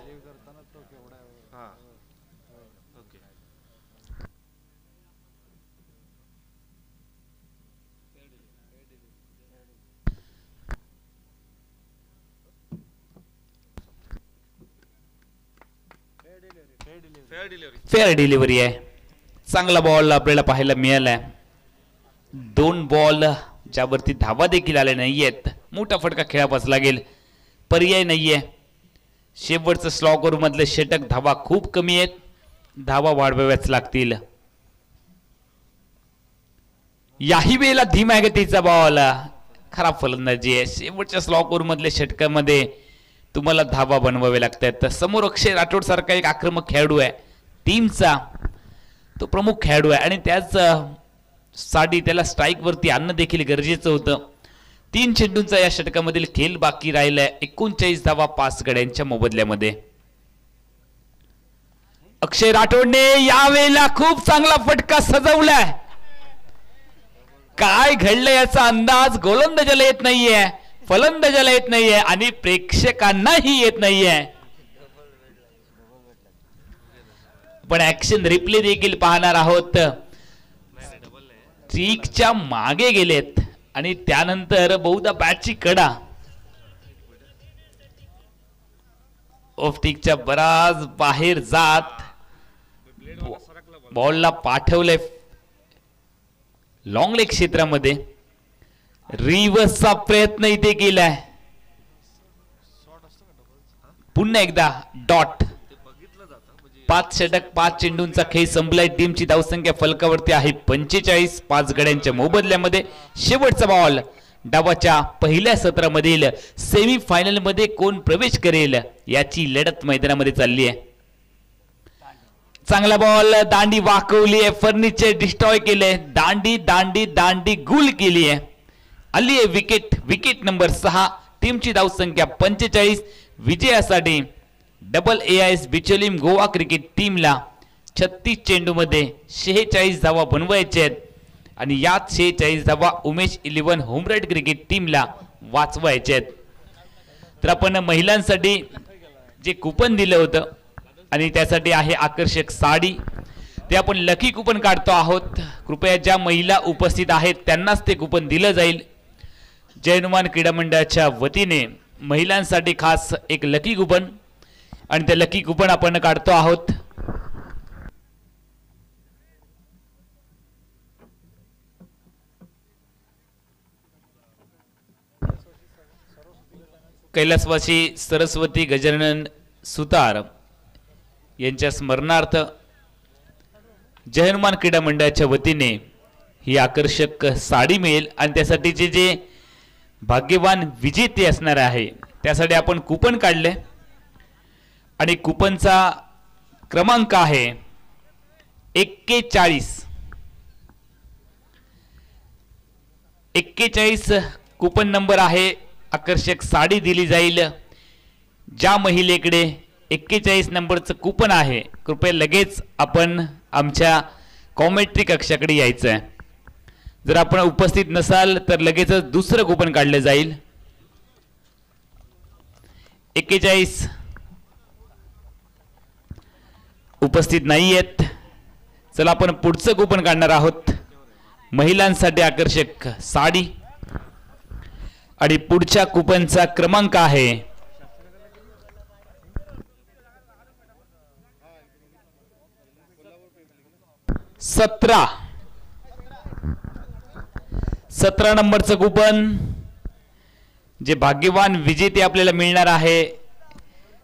फेअर डिलिव्हरी आहे. चांगला बॉल आपल्याला पाहायला मिळालाय. 2 बॉल ज्यावरती धावा देखील आल्या नाहीयेत. मोठा फटका खेळावाच लागेल, पर्याय नाहीये. शेवटचं स्लॉगर मधले षटक धावा खूप कमी आहेत, धावा वाढवाव्याच लागतील. याही वेळेला धीम्या गतीचा बॉल. खराब फलंदाजी आहे. शेवटच्या स्लॉगर मधले षटकामध्ये तुम्हाला धावा बनवावे लागतात. समोर अक्षय राठोड सारखा एक आक्रमक खेळाडू आहे टीमचा, तो प्रमुख खेळाडू आहे आणि त्याच साठी त्याला स्ट्राईक वरती आणणं देखील गरजेचं होतं. 3 चेंडूंचा या षटकामधील खेळ बाकी राहिलाय. 39 धावा 5 गड्यांच्या मोबदल्यामध्ये. अक्षय राठोडने यावेळेला खूप चांगला फटका सजवलाय. काय घडलं याचा अंदाज गोलंदाजाला येत नाहीये, फलंदाजाला येत नाहीये आणि प्रेक्षकांनाही येत नाहीये. पण ऍक्शन रिप्ले देखील पाहणार आहोत. स्ट्रीकच्या मागे गेलेत आणि त्यानंतर बहुधा बॅटची कडा ऑफ्टिकच्या बराच बाहेर जात बॉलला पाठवलंय लॉंग लेग क्षेत्रामध्ये. रिव्हर्सचा प्रयत्न इथे केलाय. पुन्हा एकदा डॉट. 5 षटक 5 चेंडूंचा खेळ संपलाय. टीमची धावसंख्या फलकावरती आहे 45 5 गड्यांच्या मोबदल्यामध्ये. शेवटचा बॉल. डावाच्या पहिल्या सत्रामधील सेमी फायनल मध्ये कोण प्रवेश करेल याची लढत मैदानामध्ये चालली आहे. चांगला बॉल, दांडी वाकवली आहे, फर्निचर डिस्ट्रॉय केले, दांडी दांडी दांडी गुल केली आहे, आली आहे विकेट. Wicket number 6. टीमची धावसंख्या 45. विजयासाठी double AIS Bicholim Goa cricket टीमला 36 चेंडूमध्ये 46 धावा बनवायचे आहेत आणि यात 46 धावा उमेश 11 होमरेड क्रिकेट टीमला वाचवायचे आहेत. तर आपण महिलांसाठी जे कुपन दिलं होतं आणि त्यासाठी आहे आकर्षक साडी, ते आपण लकी कुपन काढतो आहोत. कृपया ज्या महिला उपस्थित आहेत त्यांनाच ते कुपन दिलं जाईल. जय हनुमान क्रीडा मंडळाच्या वतीने महिलांसाठी खास एक लकी कुपन आणि ते लकी कुपन आपण काढतो आहोत. कैलासवासी सरस्वती गजानन सुतार यांच्या स्मरणार्थ जय हनुमान क्रीडा मंडळाच्या वतीने ही आकर्षक साडी मिळेल आणि त्यासाठीचे जे भाग्यवान विजेते असणार आहे त्यासाठी आपण कुपन काढले आणि कुपनचा क्रमांक आहे 41. 41 कुपन नंबर आहे. आकर्षक साडी दिली जाईल. ज्या महिलेकडे 41 नंबरचं कुपन आहे कृपया लगेच आपण आमच्या कॉमेंट्री कक्षाकडे यायचं आहे. जर आपण उपस्थित नसाल तर लगेचच दुसरं कुपन काढलं जाईल. 41 उपस्थित नाही आहेत. चला आपण पुढचं कुपन काढणार आहोत. महिलांसाठी आकर्षक साडी आणि पुढच्या कुपनचा क्रमांक आहे 17. 17 नंबरचं कुपन जे भाग्यवान विजेते आपल्याला मिळणार आहे.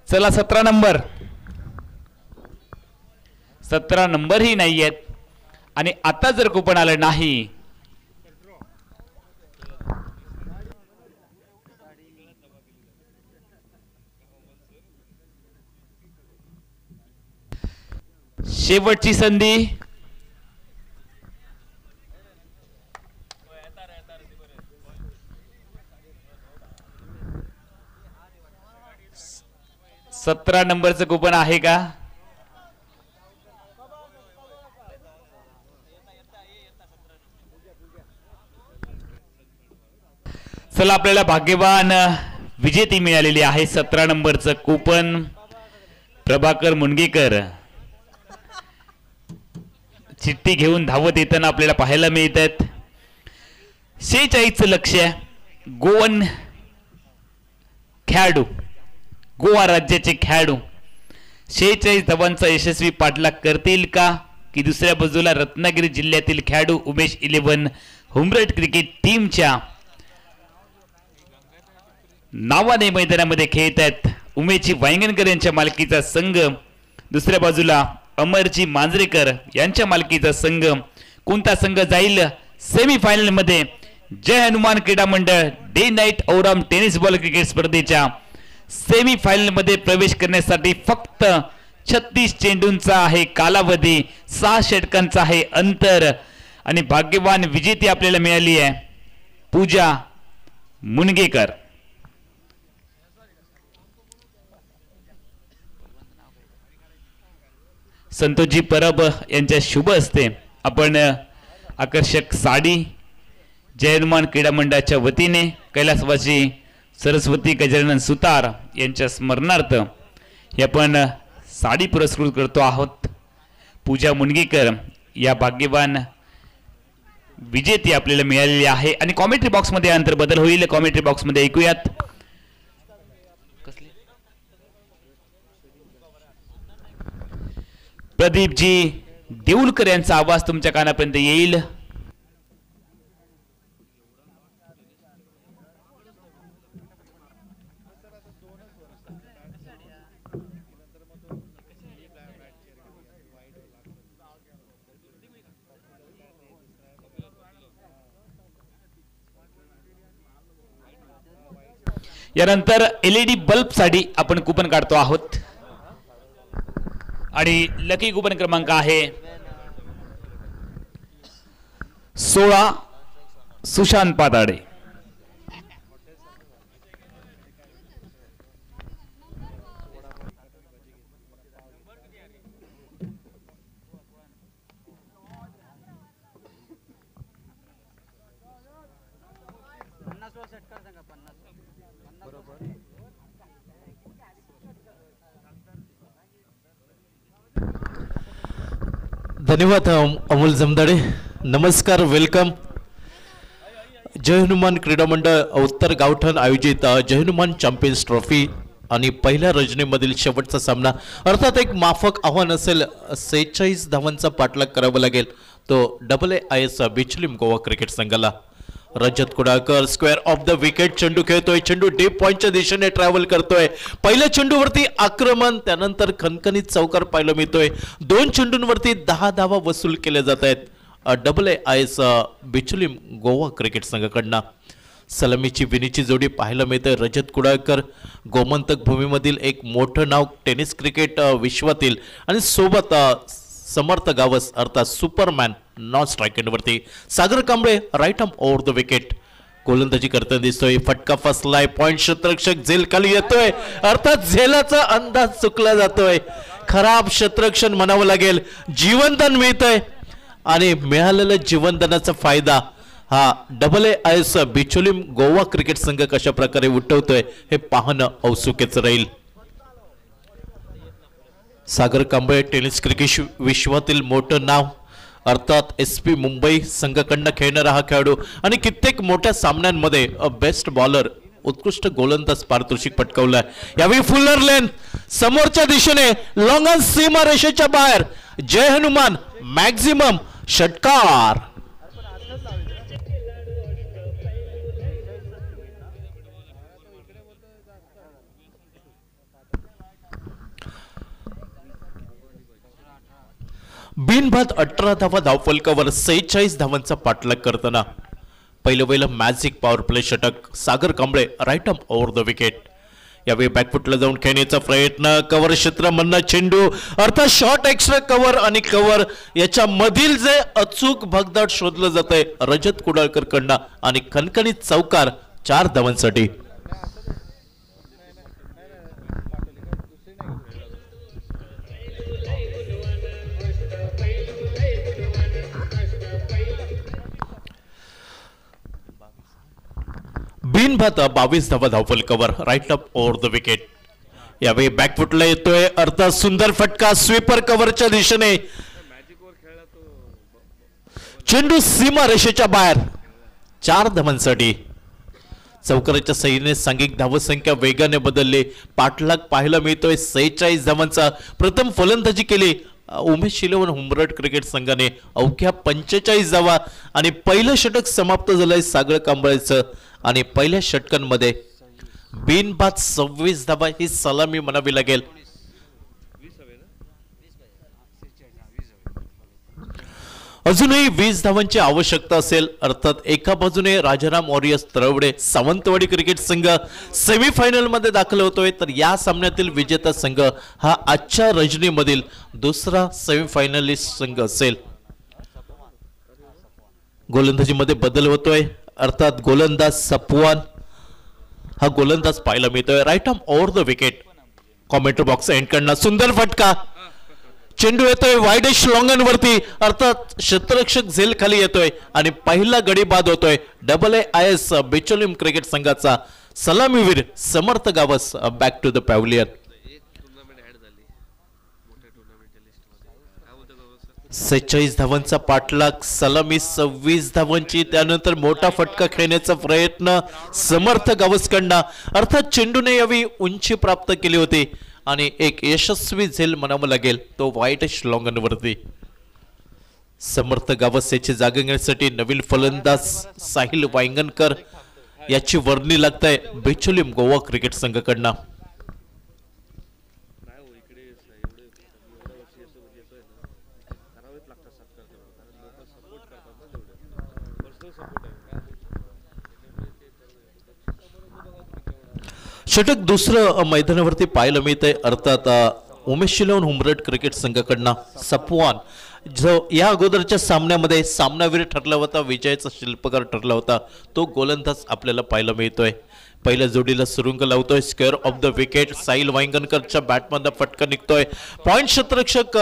चला 17 नंबर. 17 नंबर ही नाही आहेत आणि आता जर कुपन आलं नाही शेवटची संधी. सतरा नंबरचं कुपन आहे का? चला आपल्याला भाग्यवान विजेती मिळालेली आहे. 17 नंबरचं कुपन प्रभाकर मुनगेकर चिठ्ठी घेऊन धावत येताना आपल्याला पाहायला मिळत आहेत. 46चं लक्ष्य गोवन खेळाडू, गोवा राज्याचे खेळाडू 46 धावांचा यशस्वी पाठलाग करतील का, की दुसऱ्या बाजूला रत्नागिरी जिल्ह्यातील खेळाडू उमेश 11 हुमरट क्रिकेट टीमच्या नावाने मैदानामध्ये खेळत आहेत. उमेशजी वांगणकर यांच्या मालकीचा संघ, दुसऱ्या बाजूला अमरजी मांजरेकर यांच्या मालकीचा संघ. कोणता संघ जाईल सेमीफायनल मध्ये? जय हनुमान क्रीडा मंडळ डे नाईट औराम टेनिस बॉल क्रिकेट स्पर्धेच्या सेमीफायनल मध्ये प्रवेश करण्यासाठी फक्त 36 चेंडूंचा आहे कालावधी, 6 षटकांचा आहे अंतर आणि भाग्यवान विजेती आपल्याला मिळाली आहे पूजा मुनगेकर. संतोषजी परब यांच्या शुभ हस्ते आपण आकर्षक साडी जय हनुमान क्रीडा मंडळाच्या वतीने कैलासवासी सरस्वती गजानन सुतार यांच्या स्मरणार्थ हे आपण साडी पुरस्कृत करतो आहोत. पूजा मुनगेकर या भाग्यवान विजेती आपल्याला मिळालेली आहे आणि कॉमेंट्री बॉक्स मध्ये अंतर बदल होईल. कॉमेंट्री बॉक्स मध्ये ऐकूयात. प्रदीपजी देऊलकर यांचा आवाज तुमच्या कानापर्यंत येईल. यानंतर LED बल्ब साठी आपण कुपन काढतो आहोत आणि लकी कुपन क्रमांक आहे 16 सुशांत पाताडे. धन्यवाद अमोल जमदाडे. नमस्कार, वेलकम. जय हनुमान क्रीडा मंडळ उत्तर गावठण आयोजित जय हनुमान चॅम्पियन्स ट्रॉफी आणि पहिल्या रजनीमधील शेवटचा सामना, अर्थात एक माफक आव्हान असेल. 46 धावांचा पाठलाग करावा लागेल तो AAIS बिचलिम गोवा क्रिकेट संघाला. Rajat Kudalkar square of the wicket चेंडू खेळतोय. चेंडू डीप पॉइंटच्या दिशेने ट्रॅव्हल करतोय. पहिल्या चेंडूवरती आक्रमण, त्यानंतर खणखणीत चौकार पाहायला मिळतोय. 2 चेंडूंवरती 10 धावा वसूल केल्या जात आहेत AAIS बिचलिम गोवा क्रिकेट संघाकडनं. सलामीची विनीची जोडी पाहायला मिळते. रजत कुडाळकर गोमंतक भूमीमधील एक मोठं नाव टेनिस क्रिकेट विश्वातील, आणि सोबत समर्थ गावस अर्थात सुपरमॅन नॉन स्ट्राईक एंडवरती Sagar Kamble right arm over the wicket गोलंदाजी करताना दिसतोय. फटका फसलाय. पॉइंट क्षेत्ररक्षक झेल खाली येतोय, अर्थात झेलाचा अंदाज चुकला जातोय. खराब क्षेत्ररक्षण म्हणावं लागेल. जीवनदान मिळतंय आणि मिळालेल्या जीवनदानाचा फायदा हा AAIS बिचोलिम गोवा क्रिकेट संघ कशा प्रकारे उठवतोय हे पाहणं औत्सुक्याचं राहील. सागर कांबळे टेनिस क्रिकेट विश्वातील मोठं नाव, अर्थात SP मुंबई संघाकडनं खेळणारा हा खेळाडू आणि कित्येक मोठ्या सामन्यांमध्ये बेस्ट बॉलर, उत्कृष्ट गोलंदाज पारितोषिक पटकावलाय. यावेळी फुलर लेन समोरच्या दिशेने लॉंग ऑन सीमा रेषेच्या बाहेर जय हनुमान मॅक्झिमम षटकार. बिनबाद 18 धावा धावफलकावर 46 धावांचा पाठलाग करताना पहिलं मॅजिक पॉवर प्ले षटक Sagar Kamble right arm over the wicket. यावेळी बॅकफुटला जाऊन खेळण्याचा प्रयत्न, कव्हर क्षेत्रामधनं चेंडू, अर्थात शॉर्ट एक्स्ट्रा कव्हर आणि कव्हर याच्या मधील जे अचूक भगदाड शोधलं जातंय रजत कुडाळकर कडनं आणि खणखणीत चौकार 4 धावांसाठी. बिनबाद 22 धावा धावफलकावर right up over the wicket. यावेळी बॅकफुटला येतोय, अर्थात सुंदर फटका स्वीपर कव्हरच्या दिशेने, चेंडू सीमा रेषेच्या बाहेर 4 धावांसाठी. चौकाराच्या सहीने सांघिक धावसंख्या वेगाने बदलली. पाठलाग पाहायला मिळतोय 46 धावांचा. प्रथम फलंदाजी केली उमेश शिलवण हुंबरट क्रिकेट संघाने अवघ्या 45 धावा आणि पहिलं षटक समाप्त झालंय सागर कांबळेचं आणि पहिल्या षटकांमध्ये बिनबाद 26 धावा ही सलामी म्हणावी लागेल. अजूनही 20 धावांची आवश्यकता असेल. अर्थात एका बाजूने राजाराम वॉरियर्स तरवडे सावंतवाडी क्रिकेट संघ सेमीफायनल मध्ये दाखल होतोय, तर या सामन्यातील विजेता संघ हा आजच्या रजनीमधील दुसरा सेमीफायनलिस्ट संघ असेल. गोलंदाजीमध्ये बदल होतोय, अर्थात गोलंदाज सपवान हा गोलंदाज पाहायला मिळतोय right arm over the wicket. Commentary box end कडनं सुंदर फटका, चेंडू येतोय वाईडेश लॉंगन वरती, अर्थात क्षेत्ररक्षक झेल खाली येतोय आणि पहिला गडी बाद होतोय AAIS बिचोलिम क्रिकेट संघाचा सलामीवीर समर्थ Gawas back to the pavilion. 46 धावांचा पाठलाग, सलामी 26 धावांची, त्यानंतर मोठा फटका खेळण्याचा प्रयत्न समर्थ गावसकडनं, अर्थात चेंडूने यावेळी उंची प्राप्त केली होती आणि एक यशस्वी झेल म्हणावं लागेल तो वाईटेश लॉंगनवरती. समर्थ गावस याची जागा घेण्यासाठी नवीन फलंदाज साहिल वांगणकर याची वर्णी लागतंय बिचोलिम गोवा क्रिकेट संघाकडनं. षटक दुसरं मैदानावरती पाहायला मिळतंय, अर्थात उमेश शिलोन हुमरट क्रिकेट संघाकडनं सपवान, जो या अगोदरच्या सामन्यामध्ये सामनावीर ठरला होता, विजयाचा शिल्पकार ठरला होता, तो गोलंदाज आपल्याला पाहायला मिळतोय. पहिल्या जोडीला सुरुंग लावतोय. Square of the wicket Sahil वांगणकरच्या बॅटमधनं फटका निघतोय. पॉइंट क्षेत्ररक्षक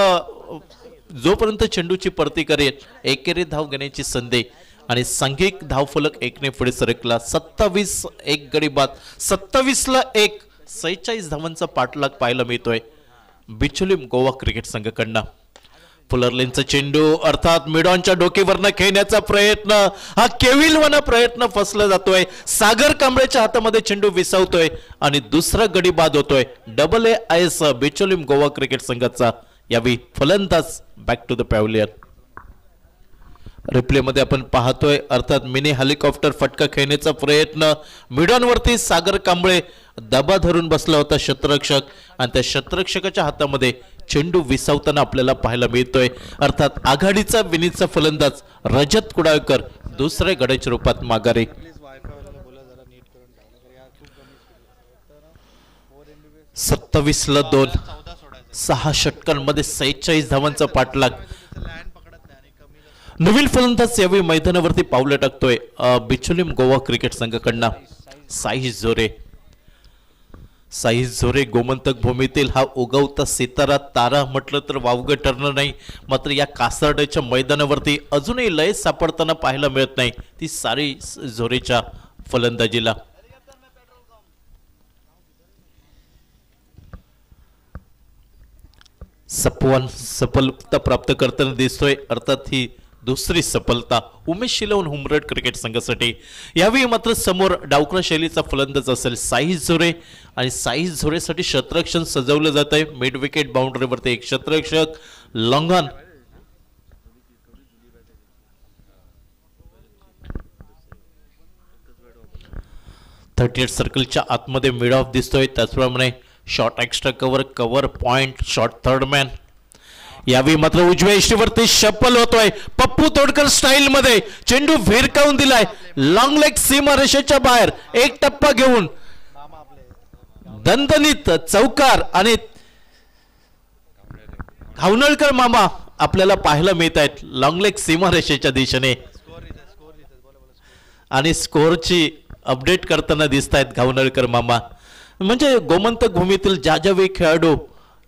जोपर्यंत चेंडूची परती करेल एकेरी धाव घेण्याची संधी आणि सांघिक धावफलक 1ने पुढे सरकला. 27-1 गडी बाद. 27-1 46 धावांचा पाठलाग पाहायला मिळतोय बिचोलीम गोवा क्रिकेट संघाकडनं. फुलरलेनचा चेंडू अर्थात मिडॉनच्या डोकेवरनं खेळण्याचा प्रयत्न, हा केविलवाना प्रयत्न फसला जातोय. सागर कांबळेच्या हातामध्ये चेंडू विसावतोय आणि दुसरा गडी बाद होतोय. AAIS बिचोलीम गोवा क्रिकेट संघाचा. यावेळी फलंदाज back to the pavilion. Replay मध्ये आपण पाहतोय अर्थात मिनी हेलिकॉप्टर फटका खेळण्याचा प्रयत्न. मिडॉनवरती सागर कांबळे दबा धरून बसला होता क्षेत्ररक्षक आणि त्या क्षेत्ररक्षकाच्या हातामध्ये चेंडू विसावताना आपल्याला पाहायला मिळतोय. अर्थात आघाडीचा विनीतचा फलंदाज रजत कुडाळकर दुसऱ्या गड्याच्या रूपात माघारी. 27-2 6 षटकांमध्ये 46 धावांचा पाठलाग. नवीन फलंदाज यावेळी मैदानावरती पावलं टाकतोय बिचोलीम गोवा क्रिकेट संघाकडनं साहिल जोरे. साहिल जोरे गोमंतक भूमीतील हा उगवता सितारा तारा म्हटलं तर वावगं ठरणार नाही. मात्र या कासारड्याच्या मैदानावरती अजूनही लय सापडताना पाहायला मिळत नाही ती सारी जोरेच्या फलंदाजीला. सपवान सफलता प्राप्त करताना दिसतोय. अर्थात ही दुसरी सफलता उमेश शिलोन हुमरट क्रिकेट संघासाठी. यावेळी मात्र समोर डावक्रा शैलीचा फलंदाज असेल साहिल झोरे आणि साहिल झोरेसाठी क्षेत्ररक्षण सजवलं जात आहे. मिड विकेट बाउंड्रीवरती एक क्षेत्ररक्षक लॉंगॉन. थर्टी सर्कलच्या आतमध्ये मिड ऑफ दिसतोय. त्याचप्रमाणे short extra cover, cover point, short third man. यावेळी मात्र उजव्या इष्टीवरती शप्पल होतोय पप्पू तोडकर स्टाईल मध्ये. चेंडू भिरकावून दिलाय लॉंग लेग सीमा रेषेच्या बाहेर. एक टप्पा घेऊन दणदणीत चौकार आणि घावनळकर मामा आपल्याला पाहायला मिळत आहेत लॉंग लेग सीमा रेषेच्या दिशेने आणि स्कोअरची अपडेट करताना दिसत आहेत घावनळकर मामा. म्हणजे गोमंतक भूमीतील ज्या ज्यावेळी खेळाडू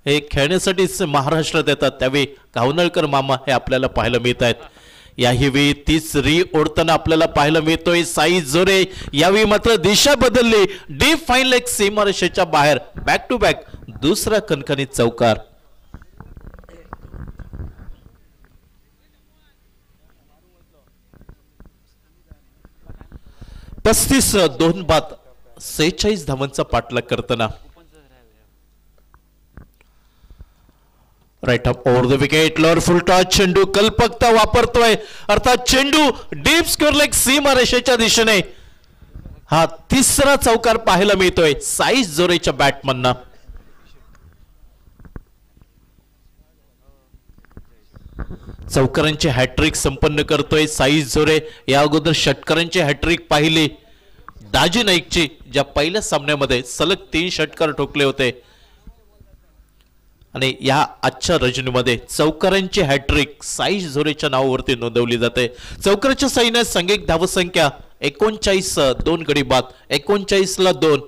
हे खेळण्यासाठीच महाराष्ट्रात येतात त्यावेळी घावनळकर मामा हे आपल्याला पाहायला मिळत आहेत. यावेळी तीच री ओढताना आपल्याला पाहायला मिळतोय साई जोरे. यावेळी मात्र दिशा बदलली. डीप फाईन लेग सीमारेषेच्या बाहेर. बॅक टू बॅक दुसरा खणखणीत चौकार. पस्तीस 2 बाद 46 धावांचा पाठलाग करताना right up over the wicket lower full toss. चेंडू कल्पकता वापरतोय अर्थात चेंडू डीप स्क्वेअर लेग सीमा रेषेच्या दिशेने. हा तिसरा चौकार पाहायला मिळतोय साई जोरेच्या बॅटमनना. चौकारांची हॅट्रिक संपन्न करतोय साई जोरे. या अगोदर षटकारांची हॅट्रिक पाहिली दाजी नाईकची, ज्या पहिल्या सामन्यामध्ये सलग 3 षटकार ठोकले होते. आणि या आजच्या रजनीमध्ये चौकारांची हॅट्रिक साई झोरेच्या नावावरती नोंदवली जाते. चौकाराच्या साईने सांघिक धावसंख्या 39, 2 गडी बाद 39-2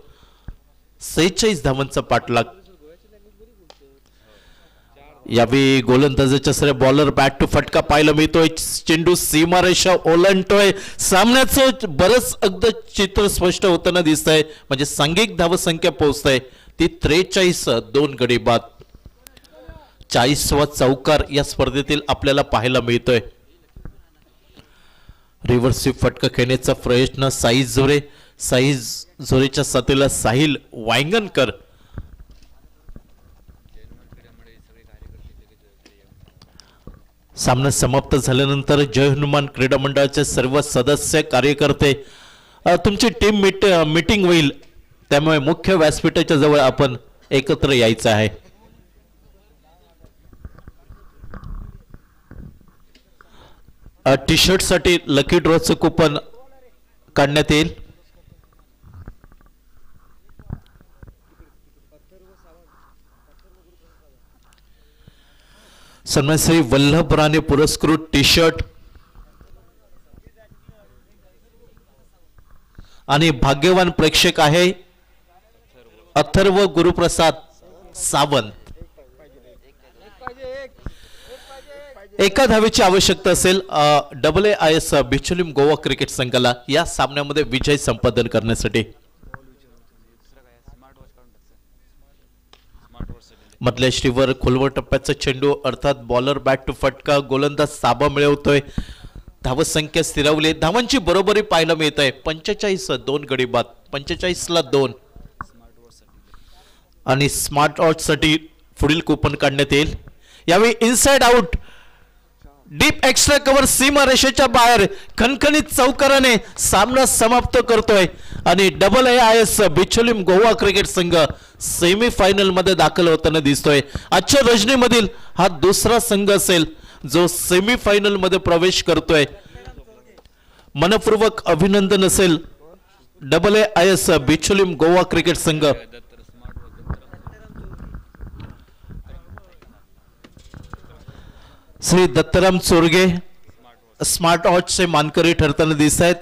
46 धावांचा पाठलाग. यावेळी गोलंदाजाच्या सर बॉलर बॅट टू फटका पाहायला मिळतोय. चेंडू सीमारेषा ओलांडतोय. सामन्याचं बरंच अगदी चित्र स्पष्ट होताना दिसतंय. म्हणजे सांघिक धावसंख्या पोहोचतंय ती 43, 2 गडी बाद. 40वा चौकार या स्पर्धेतील आपल्याला पाहायला मिळतोय. रिव्हर्स स्वीप फटका खेळण्याचा प्रयत्न साई झोरे. साई झोरेच्या साथीला साहिल वांगणकर. सामना समाप्त झाल्यानंतर जय हनुमान क्रीडा मंडळाचे सर्व सदस्य कार्यकर्ते तुमची टीम मीटिंग होईल, त्यामुळे मुख्य व्यासपीठाच्या जवळ आपण एकत्र यायचं आहे. टी शर्ट साठी लकी ड्रॉचं कुपन काढण्यात येईल. सन्मान श्री वल्लभ राणे पुरस्कृत टी शर्ट आणि भाग्यवान प्रेक्षक आहे अथर्व गुरुप्रसाद सावंत. एका धावेची आवश्यकता असेल AAIS बिचोलीम गोवा क्रिकेट संघाला या सामन्यामध्ये विजय संपादन करण्यासाठी. मधल्या श्रीवर खोलवर टप्प्याचा चेंडू अर्थात बॉलर बॅट टू फटका गोलंदाज साबा मिळवतोय. धावसंख्या स्थिरावली. धावांची बरोबरी पाहायला मिळत आहे. 45 2 गडी बाद 45ला 2 आणि स्मार्ट आउट साठी पुढील कुपन काढण्यात येईल. यावेळी inside out deep extra cover सीमा रेषेच्या बाहेर खणखणीत चौकाराने सामना समाप्त करतोय आणि AAIS बिचोलीम गोवा क्रिकेट संघ सेमी फायनल मध्ये दाखल होताना दिसतोय. आजच्या रजनीमधील हा दुसरा संघ असेल जो सेमी फायनल मध्ये प्रवेश करतोय. मनपूर्वक अभिनंदन असेल AAIS बिचोलीम गोवा क्रिकेट संघ. श्री दत्तराम चोरगे स्मार्ट आउटचे मानकरी ठरताना दिसत आहेत.